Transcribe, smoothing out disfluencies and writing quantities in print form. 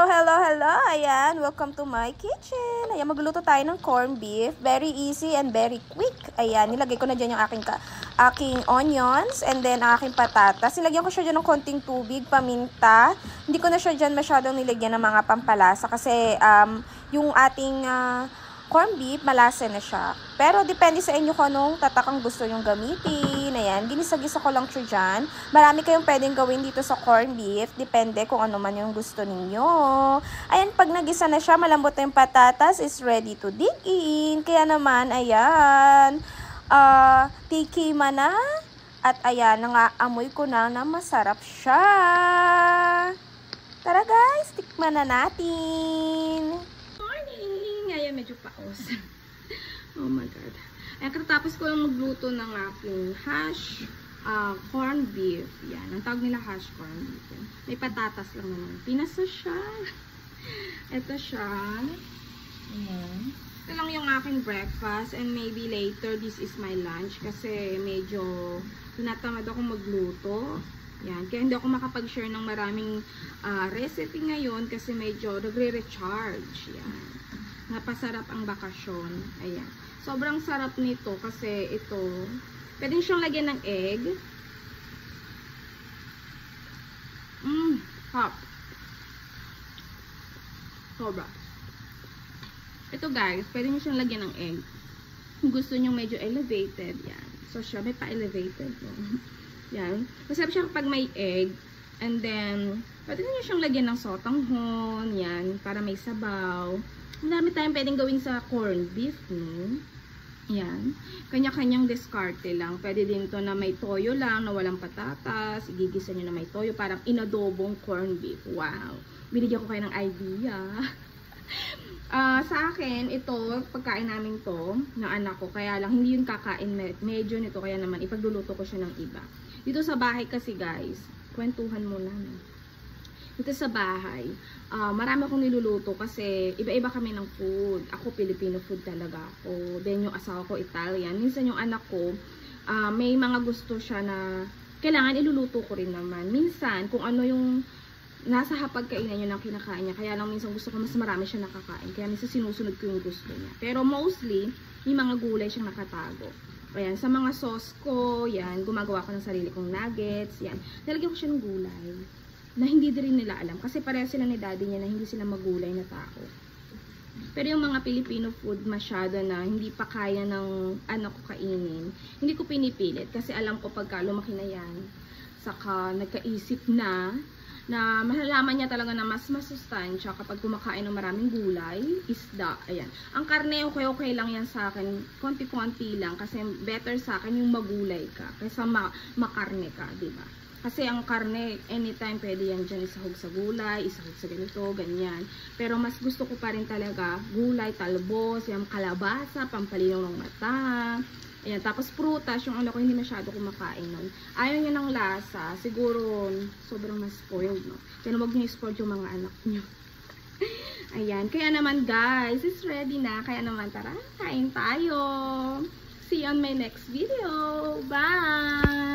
Hello. Ayan, welcome to my kitchen. Ayan, magluluto tayo ng corned beef. Very easy and very quick. Ayan, nilagay ko na dyan yung aking onions and then aking patatas. Nilagyan ko siya dyan ng konting tubig, paminta. Hindi ko na siya dyan masyadong nilagyan ng mga pampalasa kasi yung ating corned beef, malasa na siya. Pero depende sa inyo kung anong tatakang gusto nyong gamitin. Ayan, ginisa-gisa ko lang siya dyan. Marami kayong pwedeng gawin dito sa corned beef. Depende kung ano man yung gusto ninyo. Ayan, pag nagisa na siya, malambot na yung patatas, is ready to dig in. Kaya naman, ayan, tikima na. At ayan, nangaamoy ko na masarap siya. Tara guys, tikman na natin. Ngayon medyo paos. Oh my god. Ay, katapos ko lang magluto ng aking hash corned beef. Yan. Ang tawag nila hash corned beef. Yan. May patatas lang naman. Pinasa siya. Ito siya. Ayan. Ito lang yung aking breakfast. And maybe later, this is my lunch. Kasi medyo tinatamad ako magluto. Yan. Kaya hindi ako makapag-share ng maraming recipe ngayon. Kasi medyo nagre-recharge. Yan. Napasarap ang bakasyon. Ayan. Sobrang sarap nito kasi ito, pwede siyang lagyan ng egg. Hot. Sobra. Ito guys, pwede nyo siyang lagyan ng egg. Kung gusto nyo medyo elevated, yan. So siya, may pa-elevated. No? Yan. Masarap siya kapag may egg. And then, pwede nyo siyang lagyan ng sotanghon. Yan. Para may sabaw. Marami tayong pwedeng gawin sa corned beef, no? Yan. Kanya-kanyang diskarte lang. Pwede din to na may toyo lang, na walang patatas. Igigisa nyo na may toyo. Parang inadobong corned beef. Wow. Binigyan ko kayo ng idea. Sa akin, ito, pagkain namin to, ng anak ko. Kaya lang, hindi yun kakain medyo nito. Kaya naman, ipagluluto ko siya ng iba. Dito sa bahay kasi, guys, kwentuhan muna, no? Dito sa bahay, marami akong niluluto kasi iba-iba kami ng food. Ako, Filipino food talaga ako. Then, yung asawa ko, Italian. Minsan yung anak ko, may mga gusto siya na kailangan iluluto ko rin naman. Minsan, kung ano yung nasa hapagkainan niya ng kinakain niya. Kaya lang minsan gusto ko mas marami siya nakakain. Kaya minsan sinusunod ko yung gusto niya. Pero mostly, may mga gulay siyang nakatago. Ayan, sa mga sauce ko, yan, gumagawa ko ng sarili kong nuggets, yan. Nalagyan ko siya ng gulay na hindi din nila alam. Kasi pareho sila ni daddy niya na hindi sila magulay na tao. Pero yung mga Filipino food masyado na hindi pa kaya ng anak ko kainin, hindi ko pinipilit. Kasi alam ko pagka lumaki na yan, saka nagkaisip na malalaman niya talaga na mas masustansya kapag kumakain ng maraming gulay, isda, ayan. Ang karne, okay lang yan sa akin, konti-konti lang, kasi better sa akin yung magulay ka, kaysa makarne ka, diba? Kasi ang karne, anytime pwede yan dyan isahog sa gulay, isahog sa ganito, ganyan. Pero mas gusto ko pa rin talaga gulay, talbos, yung kalabasa, pampalinaw ng mata. Ayan, tapos prutas, yung ano ko hindi masyado kumakain nun. Ayaw niya ng lasa, siguro sobrang na-spoiled, no? Kaya huwag niyo i-spoiled yung mga anak niyo. Ayan, kaya naman guys, it's ready na. Kaya naman tara, kain tayo. See you on my next video. Bye!